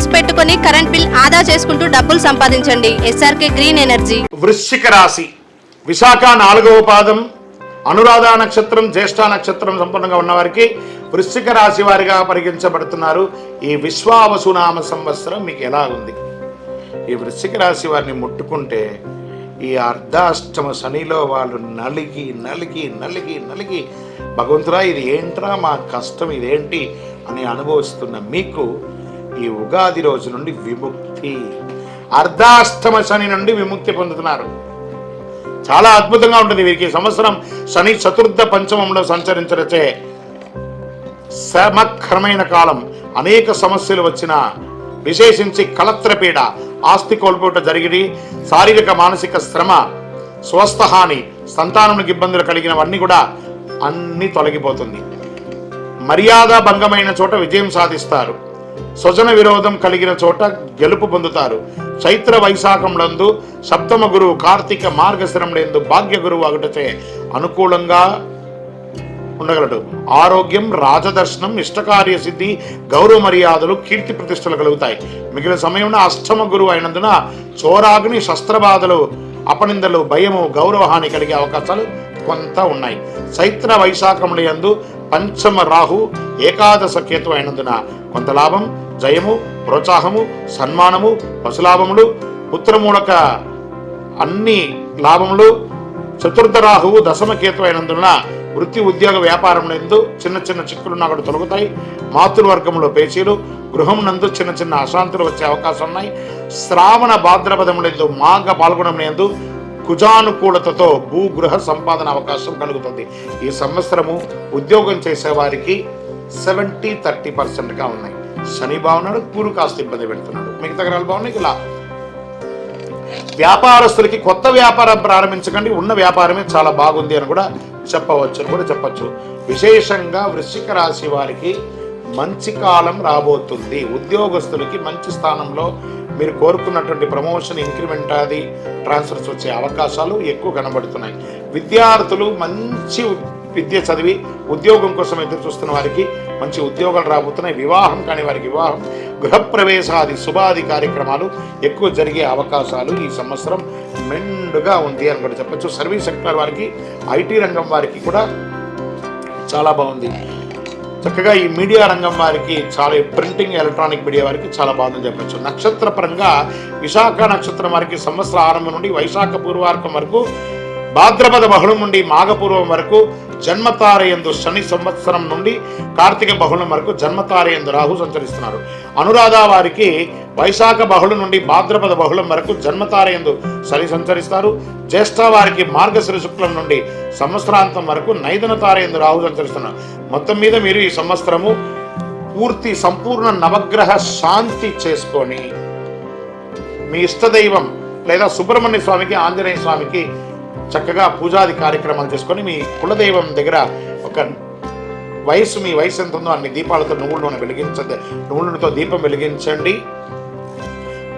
Sales పెట్టుకొని current bill ఆదా చేసుకుంటూ డబ్బులు సంపాదించండి. SRK green energy. వృశ్చిక రాశి విశాఖ 4వ పాదం, అనురాధ నక్షత్రం, జ్యేష్ఠ నక్షత్రం సంపూర్ణంగా ఉన్నవారికి వృశ్చిక రాశి వారిగా పరిగణించబడుతున్నారు. ఈ విశ్వావసునామ సంవత్సరం మీకు ఎలా ఉంది? ఈ వృశ్చిక రాశి వారిని ముట్టుకుంటే ఈ అర్ధాష్టమ శనిలో వాళ్ళు నలిగి నలిగి నలిగి నలిగి భగవంతుడా ఇది ఏంట్రా మా కష్టం ఇదేంటి అని అనుభవిస్తున్న మీకు ఈ ఉగాది రోజు నుండి విముక్తి, అర్ధాష్టమ శని నుండి విముక్తి పొందుతున్నారు. చాలా అద్భుతంగా ఉంటుంది వీరికి. సంవత్సరం శని చతుర్థ పంచమంలో సంచరించరచే సమక్రమైన కాలం. అనేక సమస్యలు వచ్చిన, విశేషించి కలత్రపీడ, ఆస్తి కోల్పోట జరిగి శారీరక మానసిక శ్రమ, స్వస్థహాని, సంతానానికి ఇబ్బందులు కలిగినవన్నీ కూడా అన్నీ తొలగిపోతుంది. మర్యాద భంగమైన చోట విజయం సాధిస్తారు. స్వజన విరోధం కలిగిన చోట గెలుపు పొందుతారు. చైత్ర వైశాఖంలందు సప్తమ గురువు, కార్తీక మార్గశిరంలందు భాగ్య గురువు అగుటచే అనుకూలంగా ఉండగలడు. ఆరోగ్యం, రాజదర్శనం, ఇష్టకార్య సిద్ధి, గౌరవ మర్యాదలు, కీర్తి ప్రతిష్టలు కలుగుతాయి. మిగిలిన సమయంలో అష్టమ గురువు అయినందున చోరాగ్ని, శస్త్రబాధలు, అపనిందలు, భయము, గౌరవహాని కలిగే అవకాశాలు కొంత ఉన్నాయి. చైత్ర వైశాఖములందు పంచమ రాహు, ఏకాదశ కేతు అయినందున కొంత లాభం, జయము, ప్రోత్సాహము, సన్మానము, పశులాభములు, పుత్రమూలక అన్ని లాభములు. చతుర్థ రాహువు దశమ కేతు అయినందున వృత్తి, ఉద్యోగ, వ్యాపారంలో చిన్న చిన్న చిక్కులున్నా కూడా తొలగుతాయి. మాతృవర్గంలో పేచీలు, గృహం నందు చిన్న చిన్న అశాంతులు వచ్చే అవకాశం ఉన్నాయి. శ్రావణ భాద్రపదములందు మాఘ పాల్గొనములందు కుజానుకూలతతో భూగృహ సంపాదన అవకాశం కలుగుతుంది. ఈ సంవత్సరము ఉద్యోగం చేసేవారికి 70-30%గా ఉన్నాయి. శని బాగున్నాడు, గురు కాస్త ఇబ్బంది పెడుతున్నాడు, మిగతా గ్రహాలు బాగున్నాయి. ఇలా వ్యాపారస్తులకి కొత్త వ్యాపారం ప్రారంభించకండి, ఉన్న వ్యాపారమే చాలా బాగుంది అని కూడా చెప్పచ్చు. విశేషంగా వృశ్చిక రాశి వారికి మంచి కాలం రాబోతుంది. ఉద్యోగస్తులకి మంచి స్థానంలో మీరు కోరుకున్నటువంటి ప్రమోషన్, ఇంక్రిమెంట్, అది ట్రాన్స్ఫర్స్ వచ్చే అవకాశాలు ఎక్కువ కనబడుతున్నాయి. విద్యార్థులు మంచి విద్య చదివి ఉద్యోగం కోసం ఎదురు చూస్తున్న వారికి మంచి ఉద్యోగాలు రాబోతున్నాయి. వివాహం కాని వారికి వివాహం, గృహప్రవేశాది శుభాది కార్యక్రమాలు ఎక్కువ జరిగే అవకాశాలు ఈ సంవత్సరం మెండుగా ఉంది అని కూడా చెప్పచ్చు. సర్వీస్ సెక్టర్ వారికి, ఐటీ రంగం వారికి కూడా చాలా బాగుంది. చక్కగా ఈ మీడియా రంగం వారికి చాలా, ప్రింటింగ్, ఎలక్ట్రానిక్ మీడియా వారికి చాలా బాగుందని చెప్పచ్చు. నక్షత్ర పరంగా విశాఖ నక్షత్రం వారికి సంవత్సర ఆరంభం నుండి వైశాఖ పూర్వార్కం వరకు, భాద్రపద బహుళం నుండి మాఘపూర్వం వరకు జన్మతారయందు శని, సంవత్సరం నుండి కార్తీక బహుళం వరకు జన్మతారయందు రాహు సంచరిస్తున్నారు. అనురాధ వారికి వైశాఖ బహుళం నుండి భాద్రపద బహుళం వరకు జన్మతారయందు శని సంచరిస్తారు. జ్యేష్ఠ వారికి మార్గశిర శుక్లం నుండి సంవత్సరాంతం వరకు నైదన తారయందు రాహు సంచరిస్తున్నారు. మొత్తం మీద మీరు ఈ సంవత్సరము సంపూర్ణ నవగ్రహ శాంతి చేసుకొని మీ ఇష్టదైవం లేదా సుబ్రహ్మణ్య స్వామికి, ఆంజనేయ స్వామికి చక్కగా పూజాది కార్యక్రమాలు చేసుకొని మీ కులదైవం దగ్గర ఒక మీ వయసు ఎంత ఉందో అన్ని దీపాలతో నువ్వుల నూనెతో దీపం వెలిగించండి.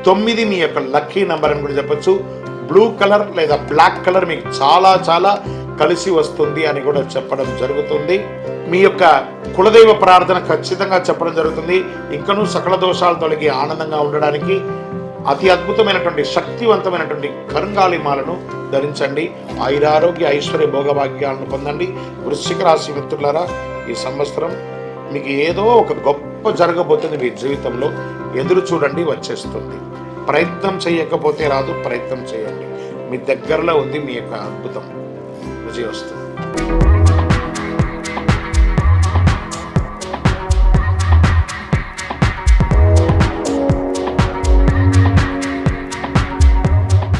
9 మీ యొక్క లక్కీ నెంబర్ అని కూడా చెప్పచ్చు. బ్లూ కలర్ లేదా బ్లాక్ కలర్ మీకు చాలా చాలా కలిసి వస్తుంది అని కూడా చెప్పడం జరుగుతుంది. మీ యొక్క కులదైవ ప్రార్థన ఖచ్చితంగా చెప్పడం జరుగుతుంది. ఇంకనూ సకల దోషాలు తొలగి ఆనందంగా ఉండడానికి అతి అద్భుతమైనటువంటి శక్తివంతమైనటువంటి కరుంగాలి మాలను ధరించండి. ఆయురారోగ్య, ఐశ్వర్య, భోగభాగ్యాలను పొందండి. వృశ్చిక రాశి మిత్రులారా, ఈ సంవత్సరం మీకు ఏదో ఒక గొప్ప జరగబోతుంది మీ జీవితంలో. ఎదురు చూడండి, వచ్చేస్తుంది. ప్రయత్నం చేయకపోతే రాదు, ప్రయత్నం చేయండి. మీ దగ్గరలో ఉంది మీ యొక్క అద్భుతం, విజయం వస్తుంది.